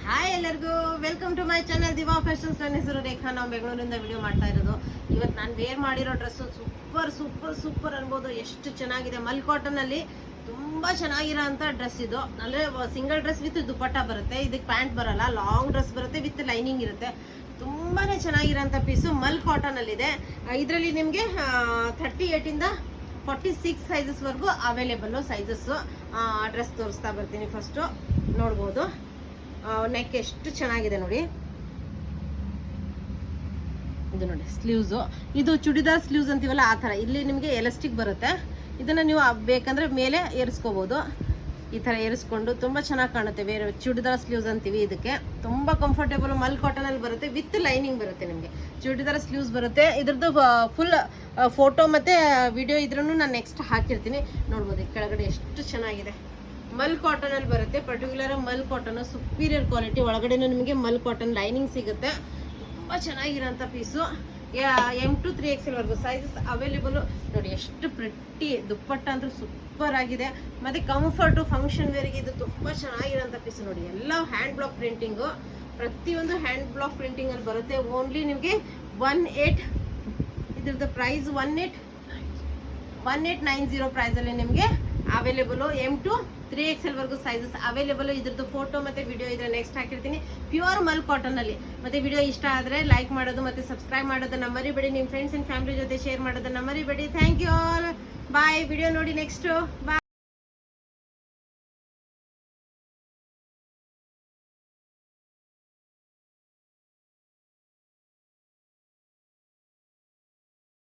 Hi ಎಲ್ಲರಿಗೂ welcome to my channel Diva fashions. ನನ್ನ ಹೆಸರು ರೇಖಾ. ನಾವು ಬೆಂಗಳೂರಿಂದ ವಿಡಿಯೋ ಮಾಡ್ತಾ ಇರೋದು. ಇವತ್ತು ನಾನು ವೇರ್ ಮಾಡಿರೋ ಡ್ರೆಸ್ಸು ಸೂಪರ್ ಸೂಪರ್ ಸೂಪರ್ ಅನ್ಬೋದು. ಎಷ್ಟು ಚೆನ್ನಾಗಿದೆ. ಮಲ್ ಕಾಟನ್ ಅಲ್ಲಿ ತುಂಬಾ ಚೆನ್ನಾಗಿರೋ ಅಂತ ಡ್ರೆಸ್ ಇದು. ಅಂದ್ರೆ ಸಿಂಗಲ್ ಡ್ರೆಸ್ ವಿತ್ ದುಪಟ್ಟ ಬರುತ್ತೆ. ಇದಕ್ಕೆ ಪ್ಯಾಂಟ್ ಬರಲ್ಲ, ಲಾಂಗ್ ಡ್ರೆಸ್ ಬರುತ್ತೆ ವಿತ್ ಲೈನಿಂಗ್ ಇರುತ್ತೆ. ತುಂಬಾನೇ ಚೆನ್ನಾಗಿರೋಂಥ ಪೀಸು ಮಲ್ ಕಾಟನ್ ಅಲ್ಲಿ ಇದೆ. ಇದರಲ್ಲಿ ನಿಮಗೆ 38 ಇಂದ 46 ಸೈಜಸ್ ವರ್ಗು ಅವೈಲೇಬಲ್ ಸೈಜಸ್. ಡ್ರೆಸ್ ತೋರಿಸ್ತಾ ಬರ್ತೀನಿ. ಫಸ್ಟ್ ನೋಡ್ಬೋದು ನೆಕ್ ಎಷ್ಟು ಚೆನ್ನಾಗಿದೆ ನೋಡಿ. ಇದು ನೋಡಿ ಸ್ಲೀವ್ಸ್. ಇದು ಚೂಡಿದಾರ್ ಸ್ಲೀವ್ಸ್ ಅಂತೀವಲ್ಲ ಆ ಥರ. ಇಲ್ಲಿ ನಿಮಗೆ ಎಲಾಸ್ಟಿಕ್ ಬರುತ್ತೆ. ಇದನ್ನ ನೀವು ಬೇಕಂದ್ರೆ ಮೇಲೆ ಏರಿಸ್ಕೋಬಹುದು. ಈ ಥರ ಏರಿಸ್ಕೊಂಡು ತುಂಬಾ ಚೆನ್ನಾಗಿ ಕಾಣುತ್ತೆ. ಬೇರೆ ಚೂಡಿದಾರ್ ಸ್ಲೀವ್ಸ್ ಅಂತೀವಿ ಇದಕ್ಕೆ. ತುಂಬಾ ಕಂಫರ್ಟೇಬಲ್ ಮಲ್ ಕಾಟನ್ ಅಲ್ಲಿ ಬರುತ್ತೆ ವಿತ್ ಲೈನಿಂಗ್ ಬರುತ್ತೆ. ನಿಮಗೆ ಚೂಡಿದಾರ್ ಸ್ಲೀವ್ಸ್ ಬರುತ್ತೆ. ಇದ್ರದ್ದು ಫುಲ್ ಫೋಟೋ ಮತ್ತೆ ವಿಡಿಯೋ ಇದ್ರೂ ನಾನು ನೆಕ್ಸ್ಟ್ ಹಾಕಿರ್ತೀನಿ. ನೋಡ್ಬೋದು ಕೆಳಗಡೆ ಎಷ್ಟು ಚೆನ್ನಾಗಿದೆ. ಮಲ್ ಕಾಟನ್ ಅಲ್ಲಿ ಬರುತ್ತೆ. ಪರ್ಟಿಕ್ಯುಲರ್ ಮಲ್ ಕಾಟನ್ ಸುಪೀರಿಯರ್ ಕ್ವಾಲಿಟಿ. ಒಳಗಡೆನೂ ನಿಮಗೆ ಮಲ್ ಕಾಟನ್ ಲೈನಿಂಗ್ ಸಿಗುತ್ತೆ. ತುಂಬಾ ಚೆನ್ನಾಗಿರೋಂಥ ಪೀಸು. M to 3XL ವರ್ಗು ಸೈಜಸ್ ಅವೈಲೇಬಲ್. ನೋಡಿ ಎಷ್ಟು ಪ್ರಿಟ್ಟಿ ದುಪ್ಪಟ್ಟ ಅಂದ್ರೆ ಸೂಪರ್ ಆಗಿದೆ. ಮತ್ತೆ ಕಂಫರ್ಟು ಫಂಕ್ಷನ್ ವೇರ್ಗೆ ಇದು ತುಂಬಾ ಚೆನ್ನಾಗಿರೋಂಥ ಪೀಸು. ನೋಡಿ ಎಲ್ಲ ಹ್ಯಾಂಡ್ ಬ್ಲಾಕ್ ಪ್ರಿಂಟಿಂಗು. ಪ್ರತಿಯೊಂದು ಹ್ಯಾಂಡ್ ಬ್ಲಾಕ್ ಪ್ರಿಂಟಿಂಗ್ ಅಲ್ಲಿ ಬರುತ್ತೆ. ಓನ್ಲಿ ನಿಮಗೆ 18 ಇದ್ರದ್ದು ಪ್ರೈಸ್ 1890 ಪ್ರೈಸ್ ಅಲ್ಲಿ ನಿಮಗೆ ಅವೈಲೇಬಲ್. M to 3XL ವರ್ಗು ಸೈಜಸ್ ಅವೈಲೇಬಲ್. ಇದ್ರದ್ದು ಫೋಟೋ ಮತ್ತೆ ವಿಡಿಯೋ ಇದ್ರೆ ನೆಕ್ಸ್ಟ್ ಹಾಕಿರ್ತೀನಿ. ಪ್ಯೂರ್ ಮಲ್ ಕಾಟನ್ ಅಲ್ಲಿ. ಮತ್ತೆ ವಿಡಿಯೋ ಇಷ್ಟ ಆದ್ರೆ ಲೈಕ್ ಮಾಡೋದು ಮತ್ತೆ ಸಬ್ಸ್ಕ್ರೈಬ್ ಮಾಡೋದನ್ನ ಮರಿಬೇಡಿ. ನಿಮ್ಮ ಫ್ರೆಂಡ್ಸ್ ಅಂಡ್ ಫ್ಯಾಮಿಲಿ ಜೊತೆ ಶೇರ್ ಮಾಡೋದನ್ನ ಮರಿಬೇಡಿ. Thank you all. Bye. Video ನೋಡಿ ನೆಕ್ಸ್ಟ್. ಬಾಯ್.